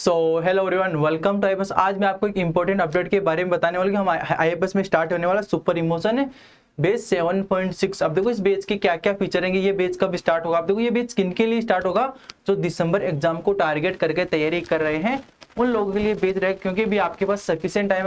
So hello everyone, welcome to IAS. आज मैं आपको एक इंपॉर्टेंट अपडेट के बारे में बताने वाला हूँ कि हम आईएएस में स्टार्ट होने वाला सुपर इमोशन है बेच 7.6। अब देखो इस बेच के क्या क्या फीचर हैं, ये बेच कब स्टार्ट होगा। अब देखो ये बेच किन के लिए स्टार्ट होगा, जो दिसंबर एग्जाम को टारगेट करके तैयारी कर रहे हैं उन लोगों के लिए बेच रहे हैं, क्योंकि भी आपके पास सफिशिएंट टाइम,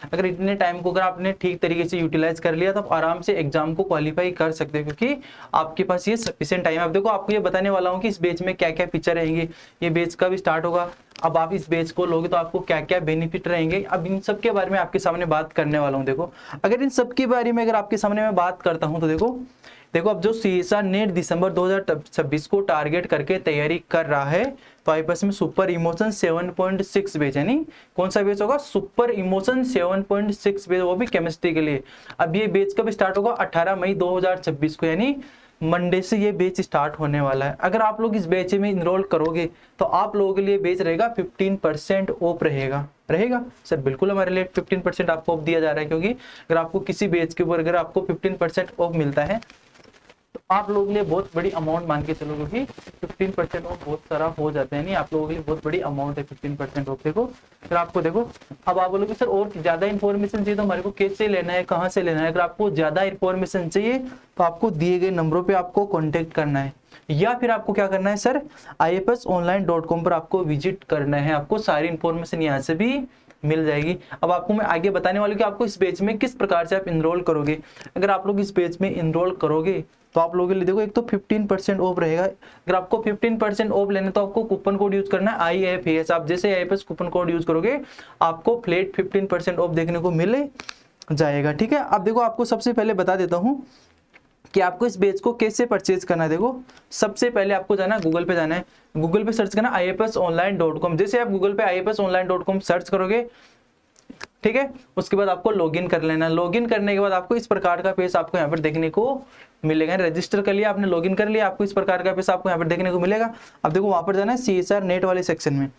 अगर इतने टाइम को अगर आपने ठीक तरीके से यूटिलाइज कर लिया तो आप आराम से एग्जाम को क्वालिफाई कर सकते हो, क्योंकि आपके पास ये सफिशिएंट टाइम है। अब देखो आपको ये बताने वाला हूँ कि इस बेच में क्या क्या फीचर रहेंगे, ये बेच कब स्टार्ट होगा, अब आप इस बेच को लोगे तो आपको क्या क्या बेनिफिट रहेंगे। अब इन सब के बारे में आपके सामने बात करने वाला हूँ। देखो अगर इन सब के बारे में अगर आपके सामने मैं बात करता हूँ तो देखो अब जो सीएसआर नेट दिसंबर 2026 को टारगेट करके तैयारी कर रहा है, तो आईपीएस में सुपर इमोशन 7.6 बेच, यानी कौन सा बेच होगा, सुपर इमोशन 7.6 बेच, वो भी केमिस्ट्री के लिए। अब ये बेच कब स्टार्ट होगा, 18 मई 2026 को, यानी मंडे से ये बेच स्टार्ट होने वाला है। अगर आप लोग इस बेच में इनरोल करोगे तो आप लोगों के लिए बेच रहेगा 15% ऑफ रहेगा सर। बिल्कुल हमारे लिए 15% आपको ऑफ दिया जा रहा है, क्योंकि अगर आपको किसी बेच के ऊपर अगर आपको 15% ऑफ मिलता है तो आप लोगों के लिए बहुत बड़ी अमाउंट मान के चलो, क्योंकि 15% ऑफ बहुत सारा हो जाता है, नहीं आप लोगों के लिए बहुत बड़ी अमाउंट है 15% ऑफ। देखो फिर आपको देखो, अब आप बोलोगे सर और ज्यादा इन्फॉर्मेशन चाहिए तो हमारे को कैसे लेना है, कहाँ से लेना है। अगर आपको ज्यादा इन्फॉर्मेशन चाहिए तो आपको दिए गए नंबरों पे आपको कॉन्टेक्ट करना है, या फिर आपको क्या करना है सर, iapsonline.com पर आपको विजिट करना है। आपको सारी इन्फॉर्मेशन यहाँ से भी मिल जाएगी। अब आपको मैं आगे बताने वाली हूँ कि आपको इस पेज में किस प्रकार से आप इनरोल करोगे। अगर आप लोग इस पेज में इनरोल करोगे तो आप लोगों के लिए देखो एक तो 15% ऑफ रहेगा। अगर आपको 15% ऑफ लेना तो आपको कूपन कोड यूज करना है IAFAS। आप जैसे IAFAS कूपन कोड यूज करोगे आपको फ्लैट 15% ऑफ देखने को मिल जाएगा। ठीक है, अब देखो आपको सबसे पहले बता देता हूँ कि आपको इस बेच को कैसे परचेज करना है। देखो सबसे पहले आपको जाना है गूगल पे, जाना है गूगल पे सर्च करना iapsonline.com। जैसे आप गूगल पे iapsonline.com सर्च करोगे, ठीक है, उसके बाद आपको लॉगिन कर लेना। लॉगिन करने के बाद आपको इस प्रकार का पेज आपको यहाँ पर देखने को मिलेगा। रजिस्टर कर लिया आपने, लॉगिन कर लिया, आपको इस प्रकार का पेज आपको यहाँ पर देखने को मिलेगा। अब देखो वहां पर जाना है सीएसआर नेट वाले सेक्शन में।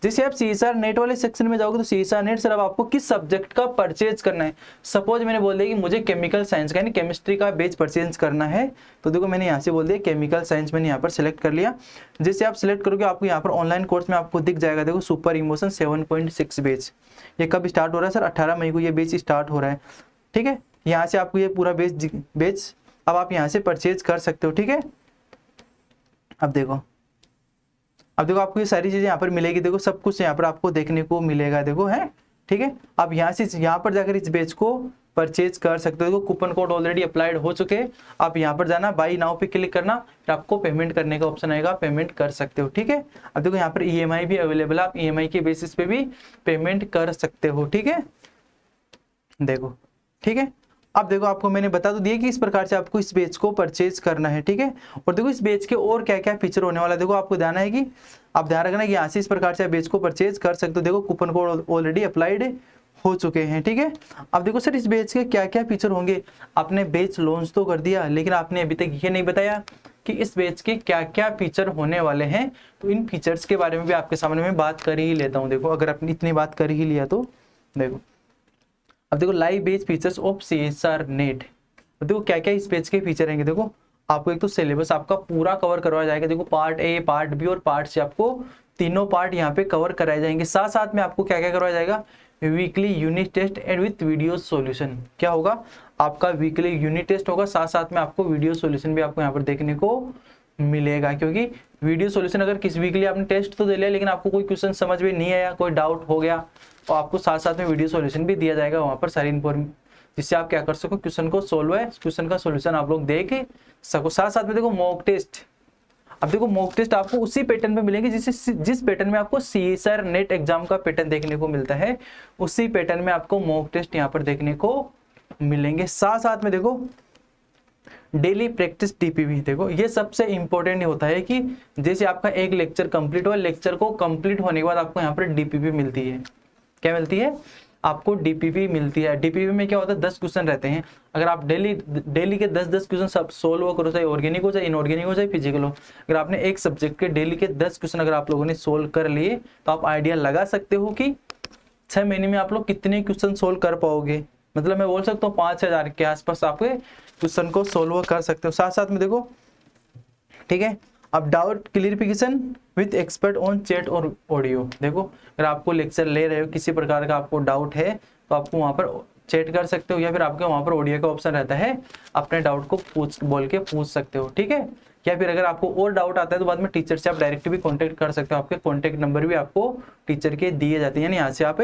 जैसे आप सीएसआर नेट वाले सेक्शन में जाओगे तो सीएसआर नेट सर अब आपको किस सब्जेक्ट का परचेज करना है। सपोज मैंने बोल दिया कि मुझे केमिकल साइंस का यानी केमिस्ट्री का बेच परचेज करना है, तो देखो मैंने यहाँ से बोल दिया केमिकल साइंस, मैंने यहाँ पर सिलेक्ट कर लिया। जैसे आप सिलेक्ट करोगे आपको यहाँ पर ऑनलाइन कोर्स में आपको दिख जाएगा, देखो सुपर इमोशन 7.6 बेच। ये कब स्टार्ट हो रहा है सर, 18 मई को ये बेच स्टार्ट हो रहा है। ठीक है, यहाँ से आपको ये पूरा बेच अब आप यहाँ से परचेज कर सकते हो। ठीक है, अब देखो आपको ये सारी चीजें यहाँ पर मिलेगी। देखो सब कुछ यहाँ पर आपको देखने को मिलेगा, देखो है। ठीक है, आप यहाँ से यहाँ पर जाकर इस बेच को परचेज कर सकते हो। देखो कूपन कोड ऑलरेडी अप्लाइड हो चुके हैं। आप यहाँ पर जाना, बाई नाउ पे क्लिक करना, फिर आपको पेमेंट करने का ऑप्शन आएगा, पेमेंट कर सकते हो। ठीक है, अब देखो यहाँ पर EMI भी अवेलेबल है, आप EMI के बेसिस पे भी पेमेंट कर सकते हो। ठीक है, देखो ठीक है, अब देखो आपको मैंने बता तो दिया कि इस प्रकार से आपको इस बेच को परचेज करना है। ठीक है, और देखो इस बेच के और क्या क्या फीचर होने वाला है। देखो आपको ध्यान है कि आप ध्यान रखना कि यहाँ से इस प्रकार से आप बेच को परचेज कर सकते हो। देखो कूपन कोड ऑलरेडी अप्लाइड हो चुके हैं। ठीक है, अब देखो सर इस बेच के क्या क्या फीचर होंगे। आपने बेच लॉन्च तो कर दिया, लेकिन आपने अभी तक ये नहीं बताया कि इस बेच के क्या क्या फीचर होने वाले हैं। तो इन फीचर्स के बारे में भी आपके सामने मैं बात कर ही लेता हूँ। देखो अगर आपने इतनी बात कर ही लिया तो देखो, अब देखो लाइव बेच फीचर्स ऑफ सीएसआर नेट। देखो क्या क्या इस पेज के फीचर रहेंगे। देखो आपको एक तो सिलेबस आपका पूरा कवर करवाया जाएगा। देखो पार्ट ए, पार्ट बी और पार्ट सी, आपको तीनों पार्ट यहाँ पे कवर कराए जाएंगे। साथ साथ में आपको क्या क्या करवाया जाएगा, weekly unit test and with video solution. क्या होगा, आपका वीकली यूनिट टेस्ट होगा, साथ साथ में आपको वीडियो सॉल्यूशन भी आपको यहाँ पर देखने को मिलेगा। क्योंकि वीडियो सॉल्यूशन अगर किस वीक के लिए आपने टेस्ट तो दे लिया, लेकिन आपको कोई क्वेश्चन समझ में नहीं आया, कोई डाउट हो गया, तो आपको साथ साथ में वीडियो सॉल्यूशन भी दिया जाएगा वहां पर सारी इन्फॉर्मेशन, जिससे आप क्या कर सको, क्वेश्चन को सोल्व है, क्वेश्चन का सॉल्यूशन आप लोग देख सको। साथ साथ में देखो मॉक टेस्ट। अब देखो मॉक टेस्ट आपको उसी पैटर्न पे मिलेंगे जिस पैटर्न में आपको सीएसआर नेट एग्जाम का पैटर्न देखने को मिलता है, उसी पैटर्न में आपको मॉक टेस्ट यहाँ पर देखने को मिलेंगे। साथ साथ में देखो डेली प्रैक्टिस DPP। देखो ये सबसे इंपॉर्टेंट होता है कि जैसे आपका एक लेक्चर कंप्लीट हुआ, लेक्चर को कंप्लीट होने के बाद आपको यहाँ पर DPP मिलती है। क्या मिलती है, आपको DPP मिलती है। DPP में क्या होता है, 10 क्वेश्चन रहते हैं। अगर आप डेली के 10 क्वेश्चन सब सोल्व करो, चाहे ऑर्गेनिक हो, चाहे इनऑर्गेनिक हो, चाहे फिजिकल हो, अगर आपने एक सब्जेक्ट के डेली के 10 क्वेश्चन अगर आप लोगों ने सोल्व कर लिए, तो आप आइडिया लगा सकते हो कि 6 महीने में आप लोग कितने क्वेश्चन सोल्व कर पाओगे। मतलब मैं बोल सकता हूँ 5000 के आसपास आपके क्वेश्चन को सोल्व कर सकते हो। साथ साथ में देखो, ठीक है, अब doubt clarification with expert on chat और ऑडियो। देखो अगर आपको लेक्चर ले रहे हो, किसी प्रकार का आपको डाउट है तो आपको वहाँ पर चैट कर सकते हो, या फिर आपके वहाँ पर ऑडियो का ऑप्शन रहता है, अपने डाउट को बोल के पूछ सकते हो, ठीक है। या फिर अगर आपको और डाउट आता है तो बाद में टीचर से आप डायरेक्ट भी कांटेक्ट कर सकते हो, आपके कांटेक्ट नंबर भी आपको टीचर के दिए जाते हैं, यानी यहाँ से आप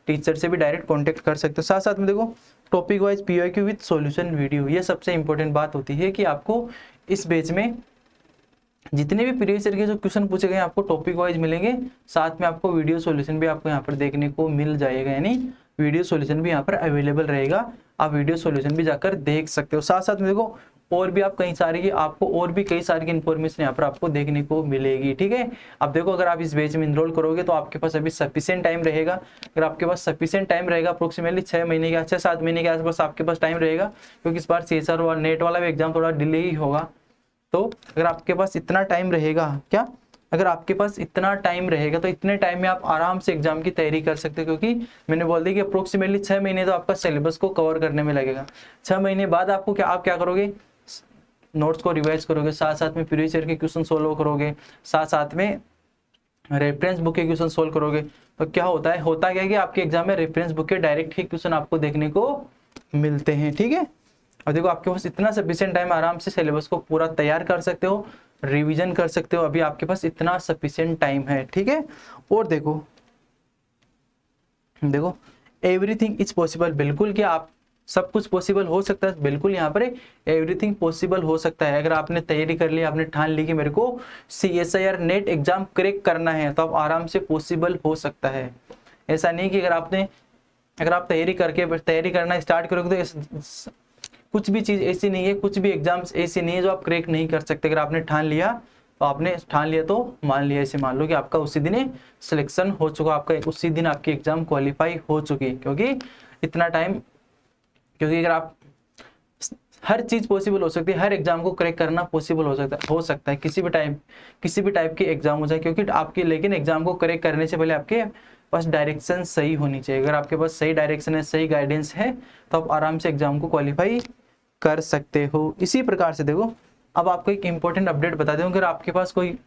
टीचर से भी डायरेक्ट कांटेक्ट कर सकते हो। साथ साथ में देखो topic wise PYQ with solution video, ये सबसे इंपॉर्टेंट बात होती है कि आपको इस बैच में जितने भी प्रीवियस ईयर के जो क्वेश्चन पूछे गए आपको टॉपिक वाइज मिलेंगे, साथ में आपको वीडियो सॉल्यूशन भी आपको यहाँ पर देखने को मिल जाएगा, यानी वीडियो सॉल्यूशन भी यहाँ पर अवेलेबल रहेगा, आप वीडियो सॉल्यूशन भी जाकर देख सकते हो। साथ साथ में देखो और भी आप कई सारी आपको और भी कई सारी की इन्फॉर्मेशन यहाँ पर आपको देखने को मिलेगी, ठीक है। अब देखो अगर आप इस बैच में इनरोल करोगे तो आपके पास अभी सफिशिएंट टाइम रहेगा। अगर आपके पास सफिशिएंट टाइम रहेगा, अप्रोक्सीमेटली 6 महीने के 6-7 महीने के आसपास आपके पास टाइम रहेगा, क्योंकि इस बार CSR और नेट वाला भी एग्जाम थोड़ा डिले ही होगा। तो अगर आपके पास इतना टाइम रहेगा, क्या अगर आपके पास इतना टाइम रहेगा तो इतने टाइम में आप आराम से एग्जाम की तैयारी कर सकते हो, क्योंकि मैंने बोल दिया कि अप्रोक्सीमेटली 6 महीने तो आपका सिलेबस को कवर करने में लगेगा। 6 महीने बाद आपको आप क्या करोगे, नोट्स को रिवाइज करोगे, साथ साथ में प्रीवियस ईयर के क्वेश्चन सोल्व करोगे, साथ साथ में रेफरेंस बुक के क्वेश्चन सोल्व करोगे। तो क्या होता है कि आपके एग्जाम में रेफरेंस बुक के डायरेक्ट ही क्वेश्चन आपको देखने को मिलते हैं, ठीक है। और देखो आपके पास इतना सफिशिएंट टाइम, आराम से सिलेबस को पूरा तैयार कर सकते हो, रिवीजन कर सकते हो, अभी आपके पास इतना सफिशिएंट टाइम है, ठीक है। और देखो एवरीथिंग इज पॉसिबल, बिल्कुल कि आप सब कुछ पॉसिबल हो सकता है, बिल्कुल यहाँ पर एवरीथिंग पॉसिबल हो सकता है। अगर आपने तैयारी कर ली, आपने ठान ली कि मेरे को CSIR नेट एग्जाम क्रैक करना है, तो आप आराम से पॉसिबल हो सकता है। ऐसा नहीं कि अगर आप तैयारी करना स्टार्ट करोगे तो कुछ भी चीज़ ऐसी नहीं है, कुछ भी एग्जाम्स ऐसी नहीं है जो आप क्रैक नहीं कर सकते। अगर आपने ठान लिया तो मान लिया, ऐसे मान लो कि आपका उसी दिन सिलेक्शन हो चुका, आपका उसी दिन आपकी एग्जाम क्वालिफाई हो चुकी, क्योंकि इतना टाइम, क्योंकि अगर आप हर चीज़ पॉसिबल हो सकती है, हर एग्जाम को क्रैक करना पॉसिबल हो सकता है किसी भी टाइप की एग्जाम हो जाए, क्योंकि आपकी लेकिन एग्जाम को क्रैक करने से पहले आपके पास डायरेक्शन सही होनी चाहिए। अगर आपके पास सही डायरेक्शन है, सही गाइडेंस है, तो आप आराम से एग्जाम को क्वालिफाई कर सकते हो। इसी प्रकार से देखो अब आपको एक इंपॉर्टेंट अपडेट बता दूं, अगर आपके पास कोई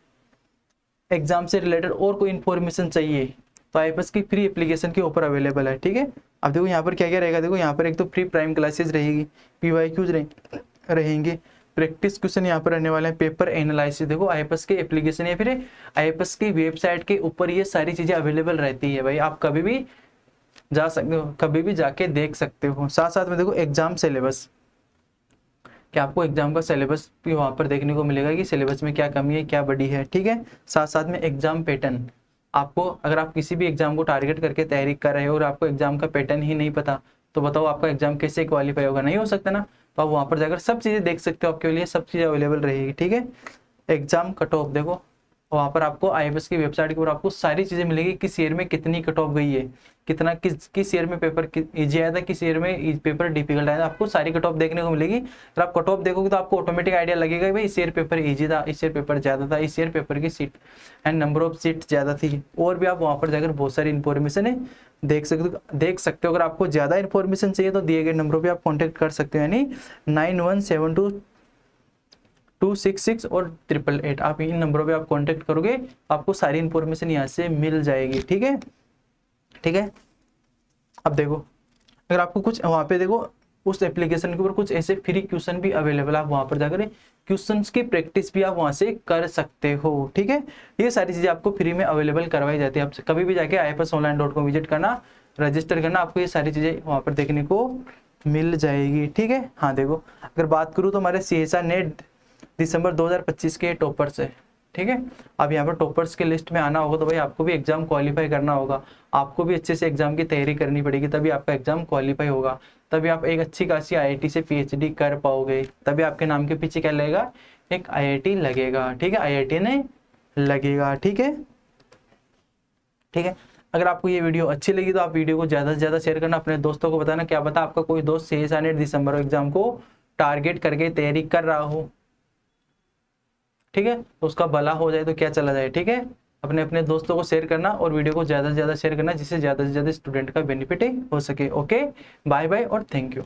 एग्जाम से रिलेटेड और कोई इन्फॉर्मेशन चाहिए तो IAPAS की फ्री एप्लीकेशन के ऊपर अवेलेबल है, ठीक है। अब देखो यहाँ पर क्या क्या रहेगा, देखो यहाँ पर एक तो फ्री प्राइम क्लासेस रहेगी, PYQs रहेंगे, प्रैक्टिस क्वेश्चन यहाँ पर रहने वाले हैं, पेपर एनालिसिस। देखो IAPAS के एप्लीकेशन या फिर IAPAS की वेबसाइट के ऊपर ये सारी चीज़ें अवेलेबल रहती है भाई, आप कभी भी जा सकते हो, कभी भी जाके देख सकते हो। साथ साथ में देखो एग्जाम सिलेबस, कि आपको एग्जाम का सिलेबस भी वहाँ पर देखने को मिलेगा कि सिलेबस में क्या कमी है, क्या बड़ी है, ठीक है। साथ साथ में एग्जाम पैटर्न, आपको अगर आप किसी भी एग्जाम को टारगेट करके तैयारी कर रहे हो और आपको एग्जाम का पैटर्न ही नहीं पता, तो बताओ आपका एग्जाम कैसे क्वालिफाई होगा, नहीं हो सकता ना। तो आप वहाँ पर जाकर सब चीज़ें देख सकते हो, आपके लिए सब चीज़ें अवेलेबल रहेगी, ठीक है। एग्जाम कट ऑफ, देखो वहाँ पर आपको IAPAS की वेबसाइट के ऊपर आपको सारी चीज़ें मिलेगी, किस ईयर में कितनी कट ऑफ गई है, कितना किस ईयर में पेपर इजी आया था, किस ईयर में पेपर डिफिकल्ट आया था, आपको सारी कट ऑफ देखने को मिलेगी। अगर आप कट ऑफ देखोगे तो आपको ऑटोमेटिक आइडिया लगेगा भाई इस ईयर पेपर इजी था, इस ईयर पेपर ज़्यादा था, इस ईयर पेपर की seat and number of seat ज़्यादा थी। और भी आप वहाँ पर जाकर बहुत सारी इन्फॉर्मेशन है देख सकते हो। अगर आपको ज़्यादा इन्फॉर्मेशन चाहिए तो दिए गए नंबरों पर आप कॉन्टैक्ट कर सकते हो, यानी 917226 और 888, आप इन नंबरों पे आप कांटेक्ट करोगे, आपको सारी इन्फॉर्मेशन यहाँ से मिल जाएगी, ठीक है। अब देखो अगर आपको कुछ वहाँ पे देखो उस एप्लीकेशन के ऊपर कुछ ऐसे फ्री क्वेश्चन भी अवेलेबल, आप वहाँ पर जाकर क्वेश्चंस की प्रैक्टिस भी आप वहाँ से कर सकते हो, ठीक है। ये सारी चीज़ें आपको फ्री में अवेलेबल करवाई जाती है। आप कभी भी जाके IAPASonline.com विजिट करना, रजिस्टर करना, आपको ये सारी चीज़ें वहाँ पर देखने को मिल जाएगी, ठीक है। हाँ देखो अगर बात करूँ तो हमारे CSR नेट दिसंबर 2025 के टॉपर्स है, ठीक है। अब यहाँ पर टॉपर्स के लिस्ट में आना होगा तो भाई आपको भी एग्जाम क्वालिफाई करना होगा, आपको भी अच्छे से एग्जाम की तैयारी करनी पड़ेगी, तभी आपका एग्जाम क्वालिफाई होगा, तभी आप एक अच्छी खासी IIT से PhD कर पाओगे, तभी आपके नाम के पीछे क्या लगेगा, एक IIT लगेगा, ठीक है, IIT ने लगेगा, ठीक है। अगर आपको ये वीडियो अच्छी लगी तो आप वीडियो को ज़्यादा से ज़्यादा शेयर करना, अपने दोस्तों को बताना, क्या पता आपका कोई दोस्त CSR नेट दिसंबर एग्जाम को टारगेट करके तैयारी कर रहा हो, ठीक है, तो उसका भला हो जाए तो क्या चला जाए, ठीक है। अपने दोस्तों को शेयर करना और वीडियो को ज़्यादा से ज़्यादा शेयर करना, जिससे ज़्यादा से ज़्यादा स्टूडेंट का बेनिफिट हो सके। ओके, बाय बाय और थैंक यू।